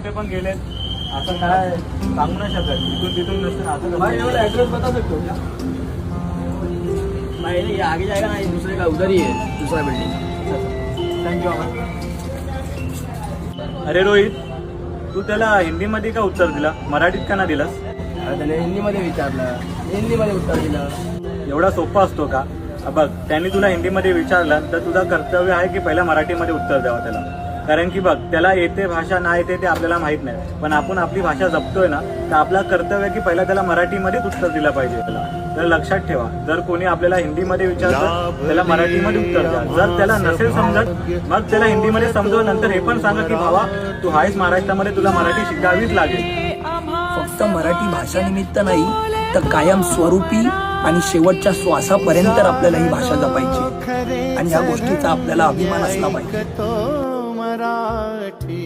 मोठे पण गेलेत, असं काय सांगू नाही शकत. इथून तिथून नसतं असं. भाई ये वाला एड्रेस बता सकते हो क्या? भाई ये आगे जाएगा ना, ये दूसरे का उधर ही है, दूसरा बिल्डिंग. थँक्यू बाबा. अरे रोहित, तू त्याला हिंदीमध्ये का उत्तर दिला, मराठीत का ना दिलास? अरे त्याने हिंदीमध्ये विचारलं, हिंदीमध्ये उत्तर दिलं. एवढा सोपा असतो का? बघ, त्यांनी तुला हिंदीमध्ये विचारलं तर तुझं कर्तव्य आहे की पहिला मराठीमध्ये उत्तर द्यावं त्याला. कारण की बघ, त्याला येते भाषा ना येते ते आपल्याला माहित नाही, पण आपण आपली भाषा जपतोय ना, तर आपला कर्तव्य की पहिला त्याला मराठीमध्येच उत्तर दिलं पाहिजे. त्याला तर लक्षात ठेवा, जर कोणी आपल्याला हिंदीमध्ये विचारतं त्याला मराठीमध्ये उत्तर द्या. जर त्याला नसेल समजत मग त्याला हिंदीमध्ये समजव. नंतर हे पण सांगा की भावा, तू आहेस महाराष्ट्रामध्ये, तुला मराठी शिकावीच लागेल. फक्त मराठी भाषा निमित्त नाही तर कायम स्वरूपी आणि शेवटच्या श्वासापर्यंत आपल्याला ही भाषा जपायची आणि या गोष्टीचा आपल्याला अभिमान असला पाहिजे. मराठी